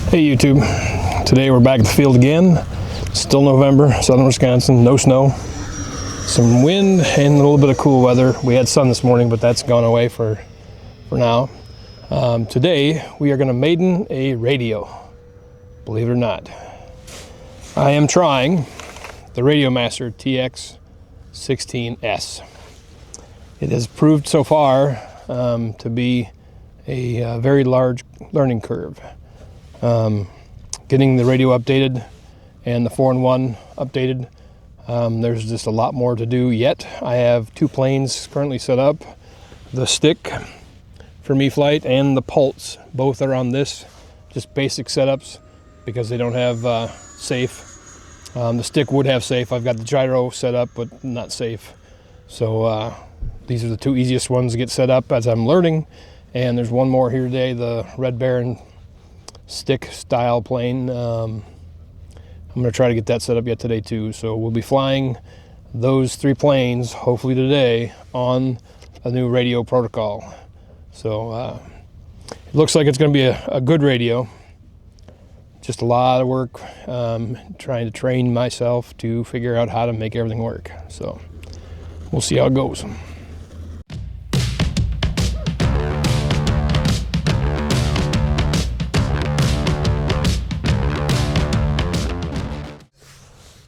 Hey YouTube, today we're back at the field again. Still November, southern Wisconsin, no snow. Some wind and a little bit of cool weather. We had sun this morning, but that's gone away for now. Today we are going to Maiden a radio, believe it or not. I am trying the Radiomaster TX16s. It has proved so far to be a very large learning curve. Getting the radio updated and the 4-in-1 updated. There's just a lot more to do yet. I have two planes currently set up. The stick for me flight and the pulse. Both are on this, just basic setups because they don't have safe. The stick would have safe. I've got the gyro set up, but not safe. So these are the two easiest ones to get set up as I'm learning. And there's one more here today, the Red Baron stick style plane. I'm going to try to get that set up yet today too. So we'll be flying those three planes hopefully today on a new radio protocol. So it looks like it's going to be a good radio. Just a lot of work trying to train myself to figure out how to make everything work. So we'll see how it goes.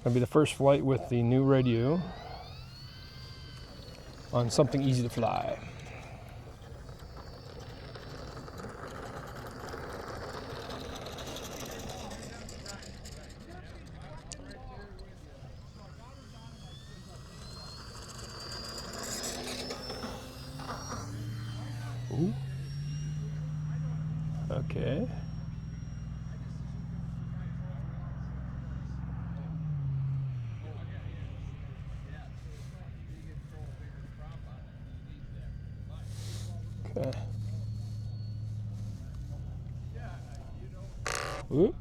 Gonna be the first flight with the new radio on something easy to fly. Ooh. Okay. Okay. Whoop.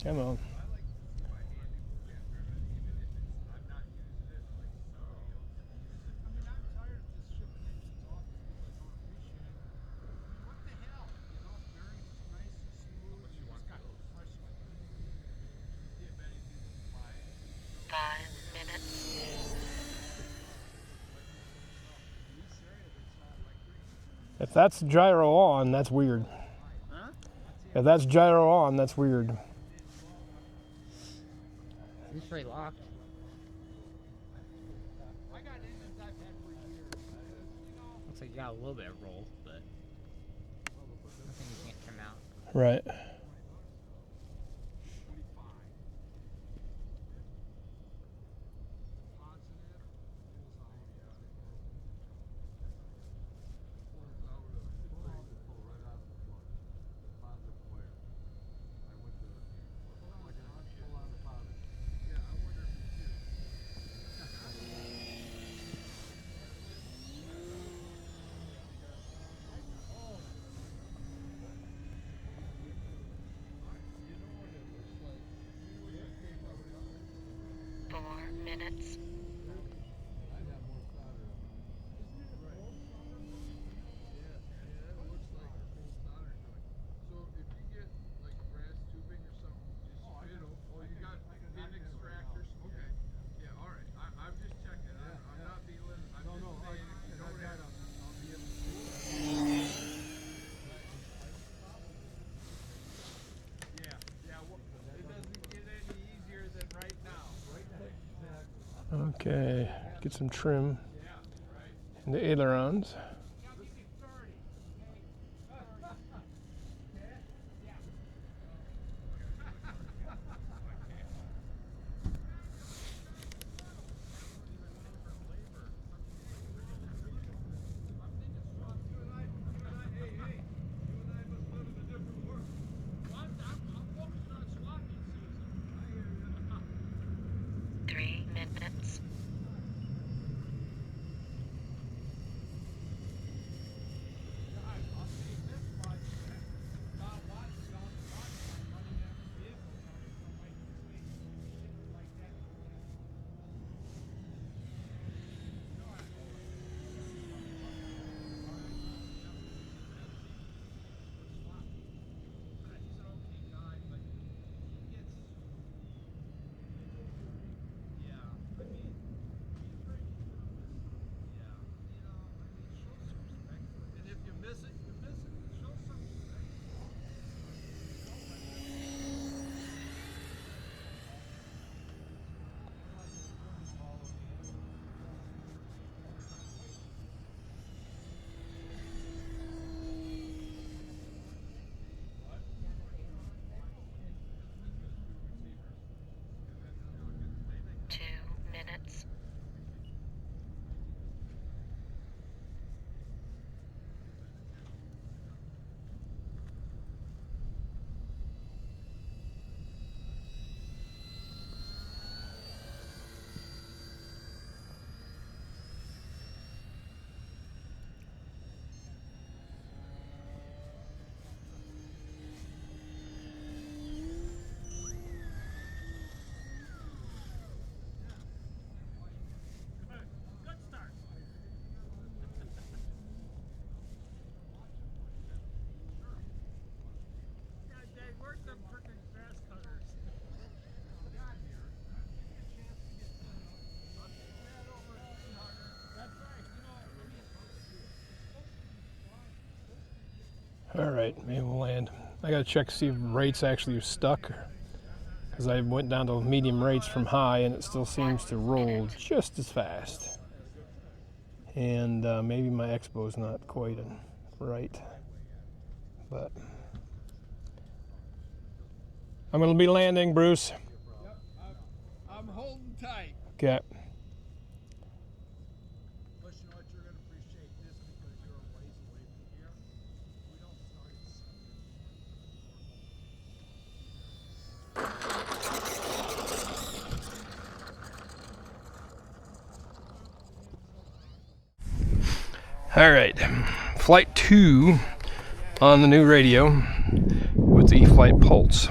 Come on. If that's gyro on, that's weird. Huh? If that's gyro on, that's weird. It's pretty locked. Looks like you got a little bit of roll, but nothing you can't trim out. Right. Minutes. Okay, get some trim in the ailerons. All right, maybe we'll land. I gotta check to see if rates actually are stuck, because I went down to medium rates from high and it still seems to roll just as fast. And maybe my expo's not quite right, but I'm gonna be landing, Bruce. Yep, I'm holding tight. Okay. Plus, you know what, you're gonna appreciate this because you're a ways away from here. We don't start at 7. All right, flight 2 on the new radio with the E-flite Pulse.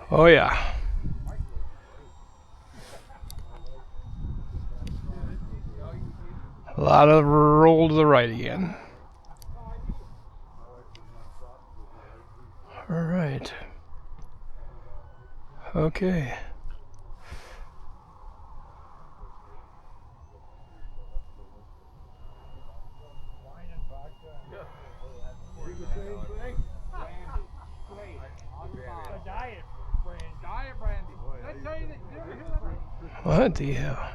Oh yeah. A lot of roll to the right again. All right. Okay. Diet brandy. Did I tell you that? Did you ever hear that? What the hell?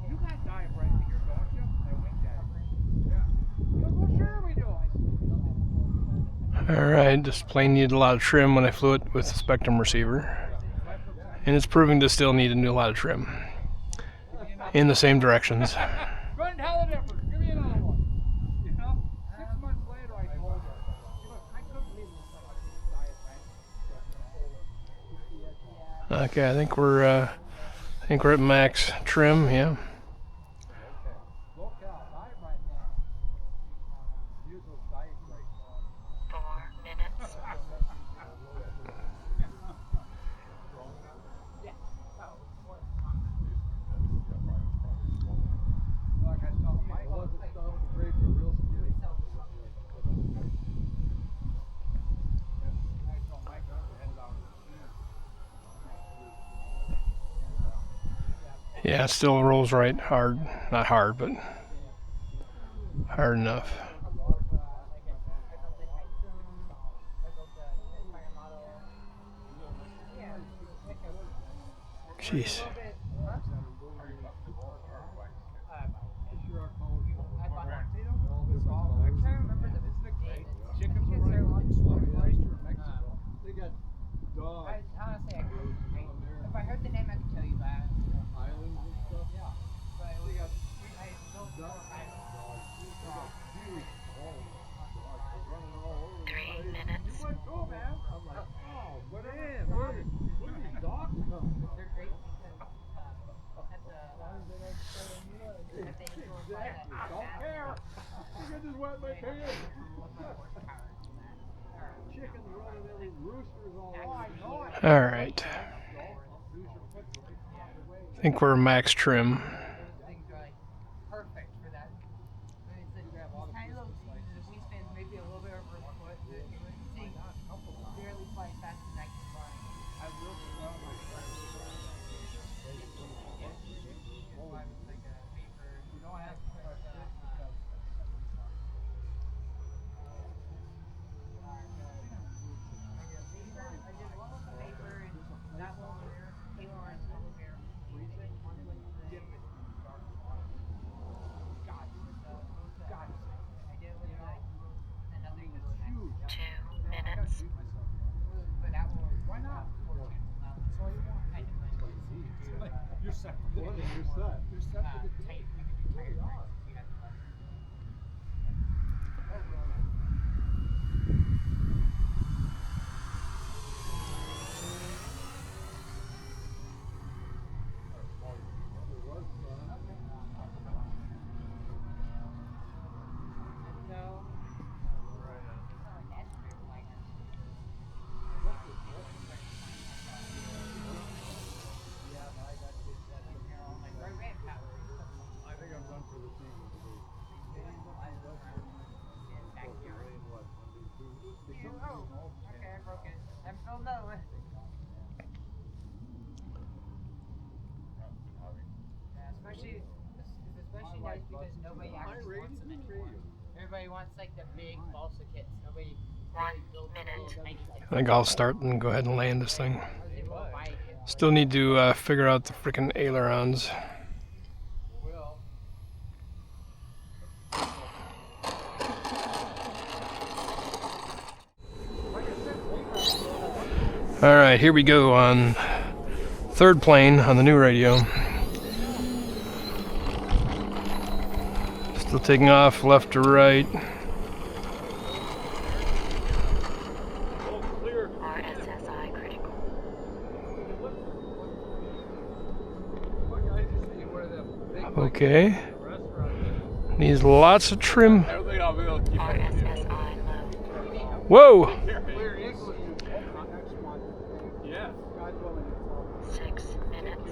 You got diet brandy here, don't you? I winked at him. Yeah. He goes, well, sure we do. I said, All right, this plane needed a lot of trim when I flew it with the Spectrum receiver, and it's proving to still need a lot of trim in the same directions. couldn't tell the difference. Give me another one. You know? 6 months later, I told her. She goes, I couldn't believe this diet brandy. Okay, I think we're at max trim. Yeah. Look out, diet right now. Use those diet brakes. 4 minutes. Like I told Mike, wasn't stuff the brakes are real skinny. I told Mike, I headed out to the Yeah, it still rolls right hard. Not hard, but hard enough. Jeez. chickens are right on the slaughter place in Mexico. They got dogs, Honestly, if I heard the name, I could tell you that. islands and stuff. Yeah. But They got I don't know. ducks, they got huge balls, running all over the 3 place. minutes. You went too, man. I'm like, oh, what is? Where did these dogs come from? They're great because at the indoor flight, Don't care. You can just wet my pants. Chickens running every roosters all over. All right. I think we're max trim. those things are like perfect for that. But it's like tiny little wingspan, maybe a little bit over a foot. But you would see barely fly faster than I can fly. I will swell my You know, I have to start this because I did one with the paper and that one over there, came over and over here. I did with like another huge. 2 minutes. But that one was Why not? That's all you want. I did You're set. You're set. You're set for the day. tight. I could do tighter. You have to wants like the big balsa kits. Nobody 1 minute. I think I'll start and go ahead and land this thing. Still need to figure out the freaking ailerons. All right, here we go on third plane on the new radio. Still taking off left to right. RSSI critical. Okay. Needs lots of trim. RSSI low. Whoa! 6 minutes.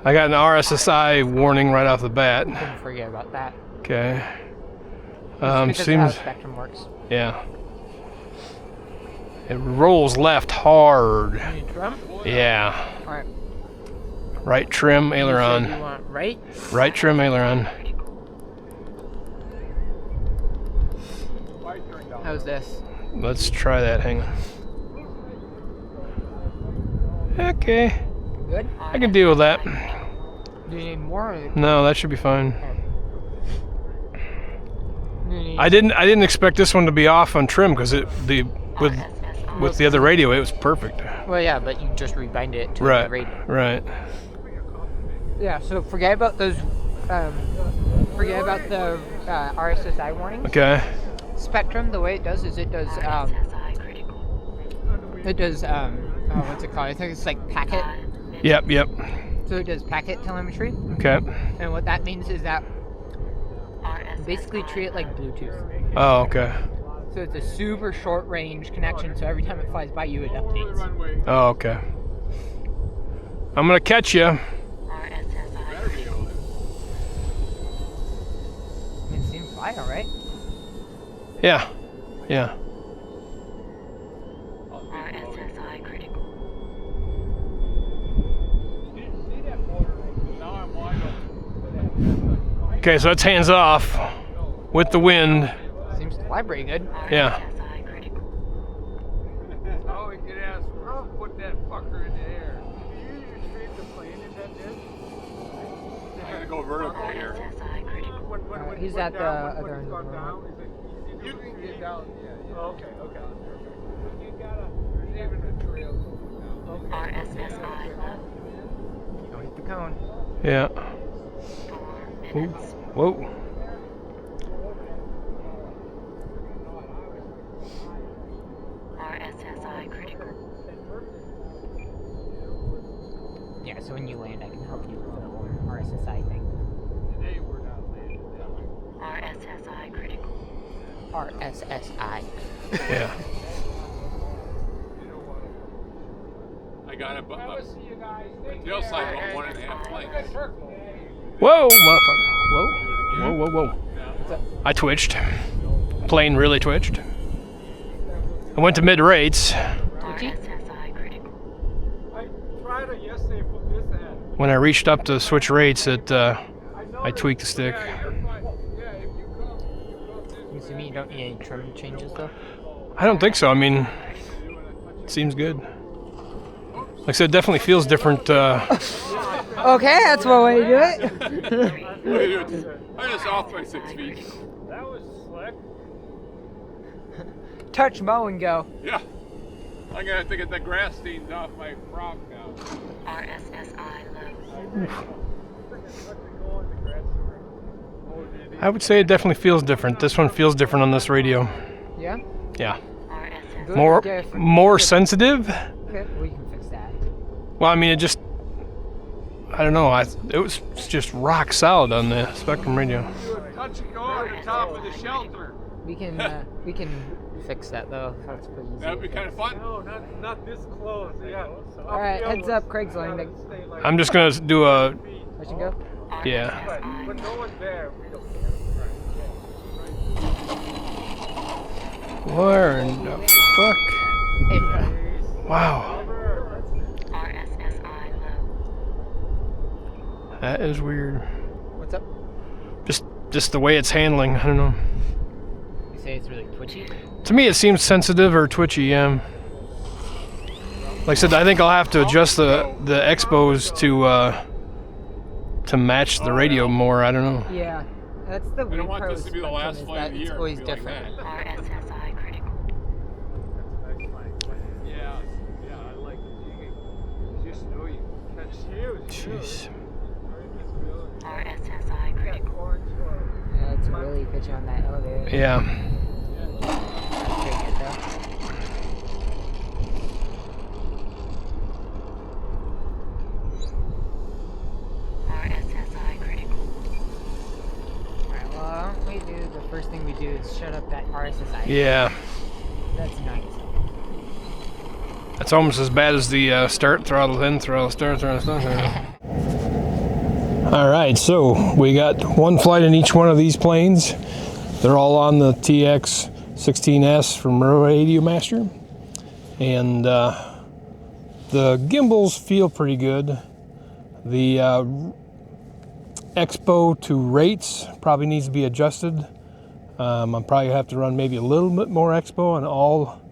I got an RSSI warning right off the bat. Couldn't forget about that. Okay. Because of Seems, how Spectrum works. yeah. It rolls left hard. You need drum? Yeah. Alright. Right trim You said aileron. you want right? Right trim aileron. How's this? Let's try that. Hang on. Okay. Good? I can deal with that. Do you need more? Or No, that should be fine. do you need I didn't expect this one to be off on trim because with the other radio it was perfect. Well, yeah, but you just rebind it to Right. the radio. Right. Yeah, so forget about those. Forget about the RSSI warnings. Okay. Spectrum, the way it does is it does RSSI critical. what's it called? I think it's like packet. 5 minutes. Yep. So it does packet telemetry, Okay. and what that means is that RSSI basically treat it like Bluetooth. Oh, okay. So it's a super short range connection. So every time it flies by you, it updates. Oh, okay. I'm gonna catch you. RSSI critical. I mean, it seems fine, all right. Yeah. Yeah. RSSI critical. Okay, so that's hands off with the wind. Seems to fly pretty good. Yeah. RSSI critical. Oh, we could ask for put that fucker in the air. You retrieve the plane, is that this? I'm gonna go vertical here. RSSI critical. He's at the other end of the Gone room. down, is it, you can get down. Yeah. Oh, okay. You gotta. There's even a trail going down. RSSI low. You don't hit the cone. Yeah. 4 Ooh. minutes. Whoa. RSSI critical. Yeah, so when you land, I can help you with the whole RSSI thing. Today we're not landing that way. RSSI critical. RSSI. Yeah. I got it, but We'll see you guys. Take tail care. side about 1.5 lengths. Whoa, motherfucker. Whoa. Whoa, whoa, whoa. I twitched. Plane really twitched. I went to mid rates. RSSI critical. I tried to yesterday put this at. When I reached up to switch rates, I tweaked the stick. Yeah, you're fine. Yeah, if you come, You see me, you don't need any trim changes though? I don't think so. I mean, it seems good. Like I said, it definitely feels different. Okay, that's one way to do it. I just off by 6 feet. that was slick. Touch mow and go. Yeah. I'm gonna have to get the grass stains off my frock now. RSSI low. I would say it definitely feels different. This one feels different on this radio. Yeah? Yeah. RSSI. Good, More different. sensitive. Okay, we can fix that. Well, I mean, it just, I don't know. It was just rock solid on the Spectrum radio. Touch and go on the top of the shelter. We can fix that though. That's pretty easy. That'd be kind of fun. No, not this close. Yeah. All right, heads up, Craig's landing. I'm just gonna do a, Touch and go. yeah. But no one's there. We don't Where in the fuck? Hey, Wow. RSSI low. That is weird. what's up? Just the way it's handling. I don't know. say it's really twitchy? To me, it seems sensitive or twitchy. Yeah. Like I said, I think I'll have to adjust the expos to match the radio more. I don't know. Yeah, that's the I weird don't want part this with to be the Spectrum last is flight of that the it's year. always It'll be like different. that. RSSI critical. Yeah, I like it. You just know you can catch Jeez. RSSI critical. Yeah, it's really pitchy on that elevator. Yeah. That's pretty good though. RSSI critical. Alright, well, why don't we do the first thing we do is shut up that RSSI. Yeah. That's nice. That's almost as bad as the start throttle, then throttle, start throttle, start throttle. All right, so we got one flight in each one of these planes. They're all on the TX16s from Radiomaster, and the gimbals feel pretty good. The expo to rates probably needs to be adjusted. I'll probably have to run maybe a little bit more expo on all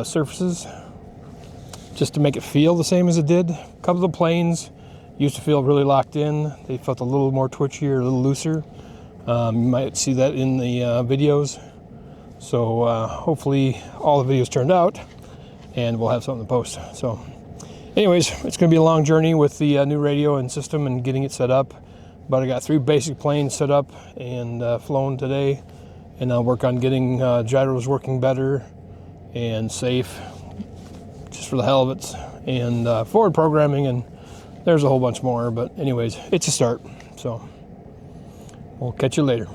surfaces, just to make it feel the same as it did. A couple of the planes used to feel really locked in. They felt a little more twitchy or a little looser. You might see that in the videos. So hopefully all the videos turned out and we'll have something to post. So anyways, it's gonna be a long journey with the new radio and system and getting it set up. But I got 3 basic planes set up and flown today. And I'll work on getting gyros working better and safe, just for the hell of it, and forward programming, and there's a whole bunch more. But anyways, it's a start. So we'll catch you later.